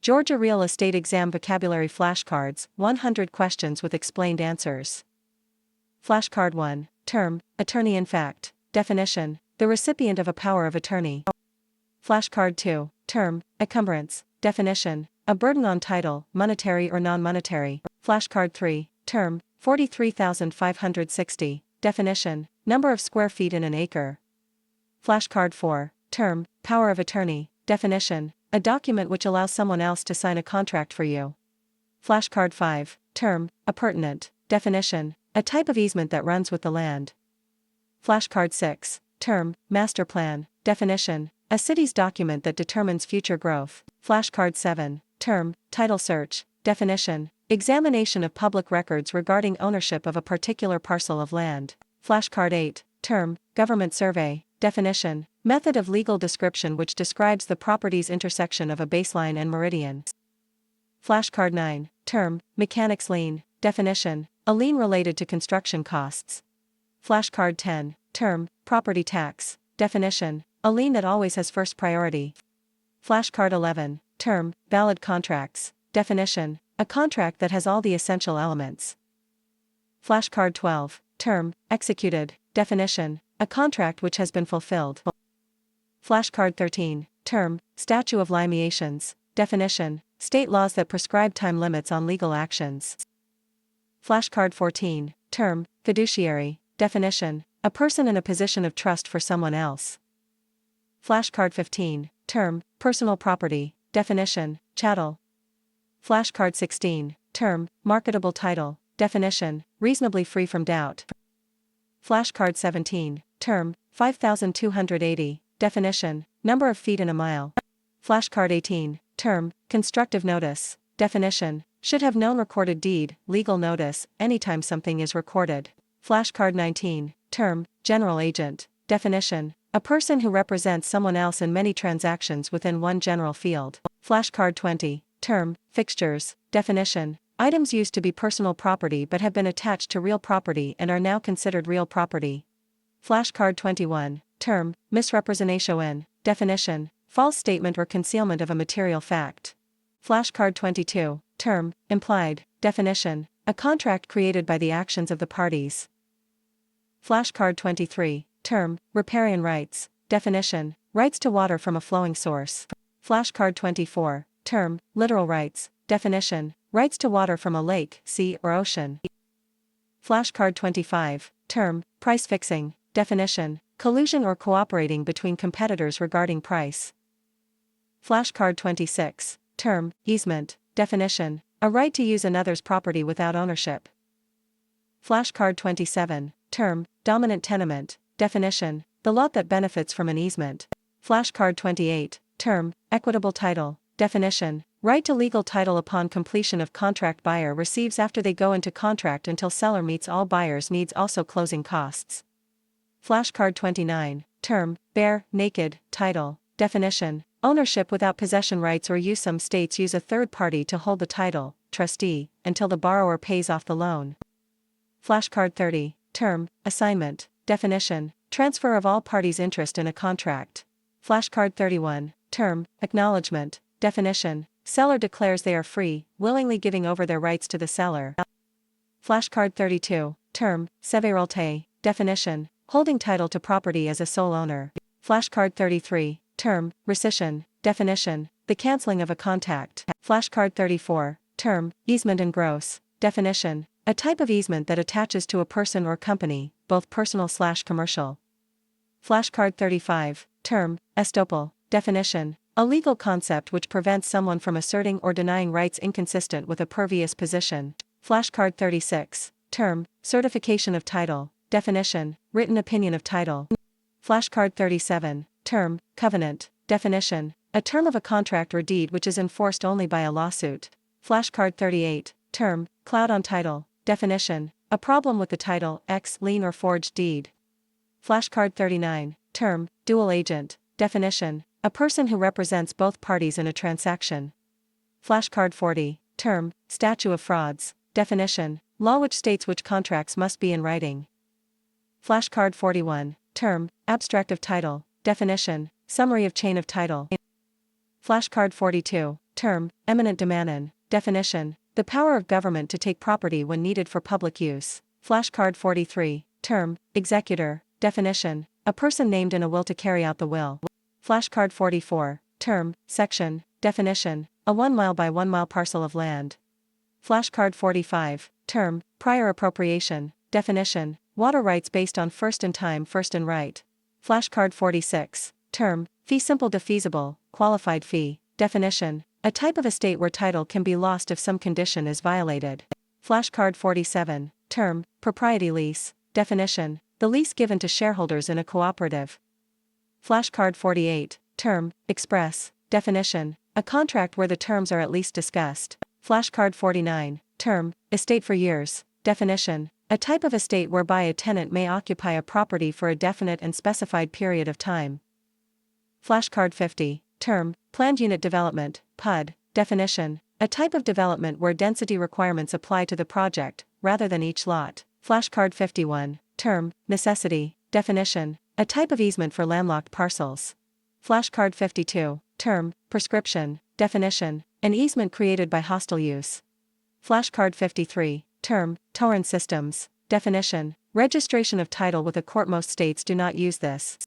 Georgia Real Estate Exam Vocabulary Flashcards, 100 questions with explained answers. Flashcard 1. Term, attorney in fact. Definition, the recipient of a power of attorney. Flashcard 2. Term, encumbrance. Definition, a burden on title, monetary or non-monetary. Flashcard 3. Term, 43,560. Definition, number of square feet in an acre. Flashcard 4. Term, power of attorney. Definition, a document which allows someone else to sign a contract for you. Flashcard 5. Term, appurtenant. Definition, a type of easement that runs with the land. Flashcard 6. Term, master plan. Definition, a city's document that determines future growth. Flashcard 7. Term, title search. Definition, examination of public records regarding ownership of a particular parcel of land. Flashcard 8. Term, government survey. Definition, method of legal description which describes the property's intersection of a baseline and meridian. Flashcard 9. Term, mechanics lien. Definition, a lien related to construction costs. Flashcard 10. Term, property tax. Definition, a lien that always has first priority. Flashcard 11. Term, valid contracts. Definition, a contract that has all the essential elements. Flashcard 12. Term, executed. Definition, a contract which has been fulfilled. Flashcard 13. Term, statute of limitations. Definition, state laws that prescribe time limits on legal actions. Flashcard 14. Term, fiduciary. Definition, a person in a position of trust for someone else. Flashcard 15. Term, personal property. Definition, chattel. Flashcard 16. Term, marketable title. Definition, reasonably free from doubt. Flashcard 17. Term, 5,280. Definition, number of feet in a mile. Flashcard 18. Term, constructive notice. Definition, should have known recorded deed, legal notice, anytime something is recorded. Flashcard 19. Term, general agent. Definition, a person who represents someone else in many transactions within one general field. Flashcard 20. Term, fixtures. Definition, items used to be personal property but have been attached to real property and are now considered real property. Flashcard 21. Term, misrepresentation. Definition, false statement or concealment of a material fact. Flashcard 22. Term, implied. Definition, a contract created by the actions of the parties. Flashcard 23. Term, riparian rights. Definition, rights to water from a flowing source. Flashcard 24. Term, literal rights. Definition, rights to water from a lake, sea or ocean. Flashcard 25. Term, price fixing. Definition, collusion or cooperating between competitors regarding price. Flashcard 26. Term, easement. Definition, a right to use another's property without ownership. Flashcard 27. Term, dominant tenement. Definition, the lot that benefits from an easement. Flashcard 28. Term, equitable title. Definition, right to legal title upon completion of contract buyer receives after they go into contract until seller meets all buyer's needs, also closing costs. Flashcard 29. Term, bare, naked, title. Definition, ownership without possession rights or use. Some states use a third party to hold the title, trustee, until the borrower pays off the loan. Flashcard 30. Term, assignment. Definition, transfer of all parties' interest in a contract. Flashcard 31. Term, acknowledgement. Definition, seller declares they are free, willingly giving over their rights to the seller. Flashcard 32. Term, severalty. Definition, holding title to property as a sole owner. Flashcard 33. Term, rescission. Definition, the canceling of a contract. Flashcard 34. Term, easement in gross. Definition, a type of easement that attaches to a person or company, both personal/commercial. Flashcard 35. Term, estoppel. Definition, a legal concept which prevents someone from asserting or denying rights inconsistent with a previous position. Flashcard 36. Term, certification of title. Definition, written opinion of title. Flashcard 37. Term, covenant. Definition, a term of a contract or deed which is enforced only by a lawsuit. Flashcard 38. Term, cloud on title. Definition, a problem with the title, lien or forged deed. Flashcard 39. Term, dual agent. Definition, a person who represents both parties in a transaction. Flashcard 40. Term, statute of frauds. Definition, law which states which contracts must be in writing. Flashcard 41. Term, abstract of title. Definition, summary of chain of title. Flashcard 42. term, eminent domain, definition, the power of government to take property when needed for public use. Flashcard 43, term, executor, definition, a person named in a will to carry out the will. Flashcard 44, term, section, definition, a 1 mile by 1 mile parcel of land. Flashcard 45, term, prior appropriation, definition, water rights based on first in time, first in right. Flashcard 46, term, fee simple defeasible, qualified fee, definition, a type of estate where title can be lost if some condition is violated. Flashcard 47, term, propriety lease, definition, the lease given to shareholders in a cooperative. Flashcard 48, term, express, definition, a contract where the terms are at least discussed. Flashcard 49, term, estate for years, definition, a type of estate whereby a tenant may occupy a property for a definite and specified period of time. Flashcard 50, term, planned unit development, PUD, definition, a type of development where density requirements apply to the project, rather than each lot. Flashcard 51, term, necessity, definition, a type of easement for landlocked parcels. Flashcard 52, term, prescription, definition, an easement created by hostile use. Flashcard 53, term, torrent systems, definition, registration of title with a court. Most states do not use this.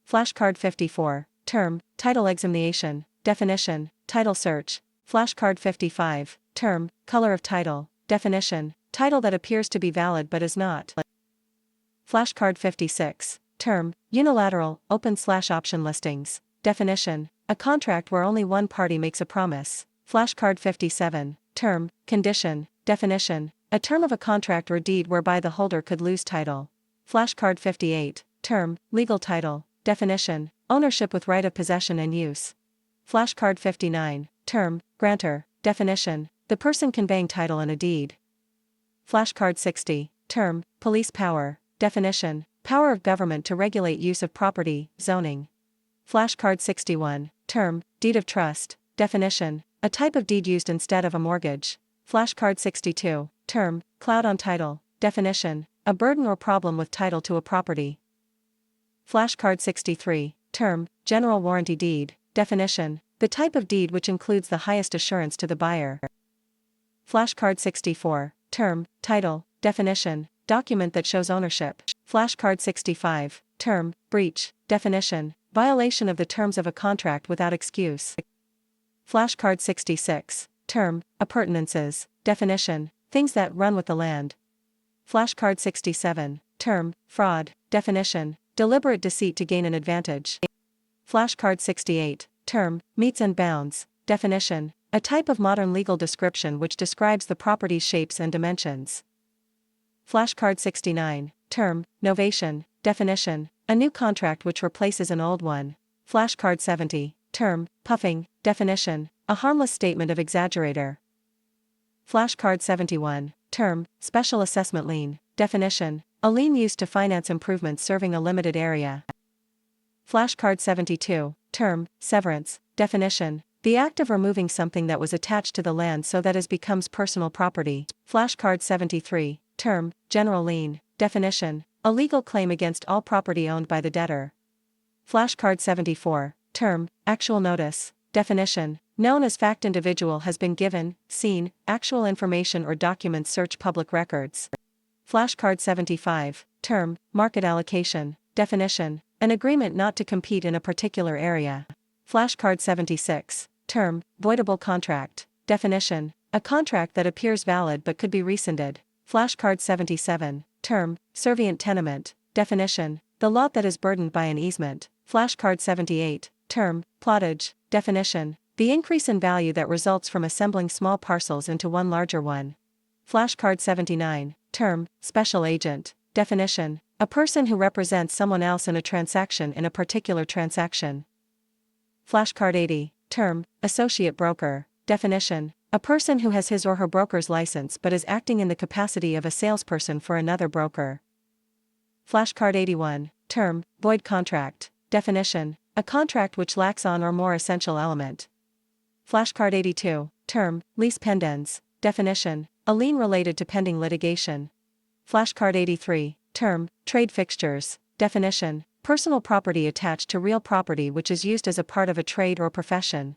Flashcard 54, term, title examination, definition, title search. Flashcard 55, term, color of title, definition, title that appears to be valid but is not. Flashcard 56, term, unilateral, open/option listings, definition, a contract where only one party makes a promise. Flashcard 57, term, condition, definition, a term of a contract or deed whereby the holder could lose title. Flashcard 58, term, legal title, definition, ownership with right of possession and use. Flashcard 59, term, grantor, definition, the person conveying title in a deed. Flashcard 60, term, police power, definition, power of government to regulate use of property, zoning. Flashcard 61, term, deed of trust, definition, a type of deed used instead of a mortgage. Flashcard 62, term, cloud on title, definition, a burden or problem with title to a property. Flashcard 63, term, general warranty deed, definition, the type of deed which includes the highest assurance to the buyer. Flashcard 64, term, title, definition, document that shows ownership. Flashcard 65, term, breach, definition, violation of the terms of a contract without excuse. Flashcard 66, term, appurtenances, definition, things that run with the land. Flashcard 67, term, fraud, definition, deliberate deceit to gain an advantage. Flashcard 68, term, metes and bounds, definition, a type of modern legal description which describes the property's shapes and dimensions. Flashcard 69, term, novation, definition, a new contract which replaces an old one. Flashcard 70, term, puffing, definition, a harmless statement of exaggerator. Flashcard 71, term, special assessment lien, definition, a lien used to finance improvements serving a limited area. Flashcard 72, term, severance, definition, the act of removing something that was attached to the land so that it becomes personal property. Flashcard 73, term, general lien, definition, a legal claim against all property owned by the debtor. Flashcard 74, term, actual notice, definition, known as fact individual has been given, seen, actual information or documents search public records. Flashcard 75, term, market allocation, definition, an agreement not to compete in a particular area. Flashcard 76, term, voidable contract, definition, a contract that appears valid but could be rescinded. Flashcard 77, term, servient tenement, definition, the lot that is burdened by an easement. Flashcard 78, term, plottage, definition, the increase in value that results from assembling small parcels into one larger one. Flashcard 79, term, special agent, definition, a person who represents someone else in a transaction in a particular transaction. Flashcard 80, term, associate broker, definition, a person who has his or her broker's license but is acting in the capacity of a salesperson for another broker. Flashcard 81, term, void contract, definition, a contract which lacks on or more essential element. Flashcard 82, term, lease pendens, definition, a lien related to pending litigation. Flashcard 83, term, trade fixtures, definition, personal property attached to real property which is used as a part of a trade or profession.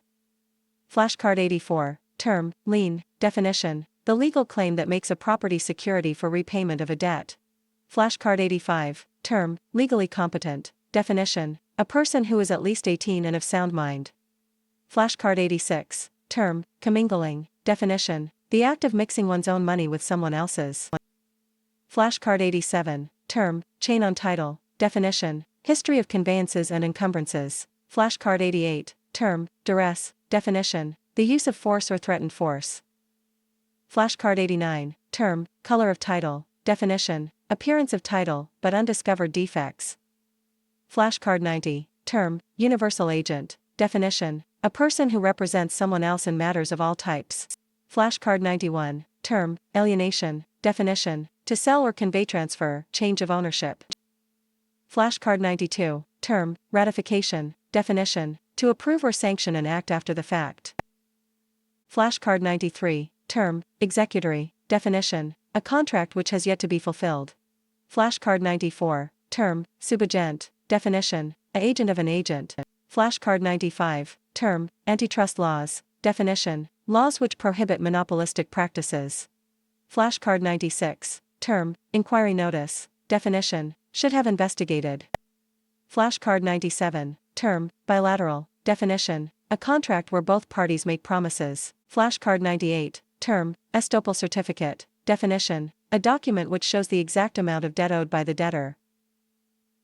Flashcard 84, term, lien, definition, the legal claim that makes a property security for repayment of a debt. Flashcard 85, term, legally competent, definition, a person who is at least 18 and of sound mind. Flashcard 86, term, commingling, definition, the act of mixing one's own money with someone else's. Flashcard 87, term, chain on title, definition, history of conveyances and encumbrances. Flashcard 88, term, duress, definition, the use of force or threatened force. Flashcard 89, term, color of title, definition, appearance of title, but undiscovered defects. Flashcard 90, term, universal agent, definition, a person who represents someone else in matters of all types. Flashcard 91, term, alienation, definition, to sell or convey transfer, change of ownership. Flashcard 92, term, ratification, definition, to approve or sanction an act after the fact. Flashcard 93, term, executory, definition, a contract which has yet to be fulfilled. Flashcard 94, term, subagent, definition, a agent of an agent. Flashcard 95, term, antitrust laws, definition, laws which prohibit monopolistic practices. Flashcard 96, term, inquiry notice, definition, should have investigated. Flashcard 97, term, bilateral, definition, a contract where both parties make promises. Flashcard 98, term, estoppel certificate, definition, a document which shows the exact amount of debt owed by the debtor.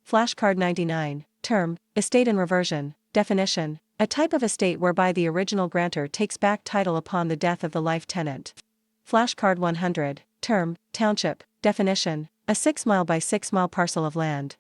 Flashcard 99, term, estate in reversion, definition, a type of estate whereby the original grantor takes back title upon the death of the life tenant. Flashcard 100, term, township, definition, a 6 mile by 6 mile parcel of land.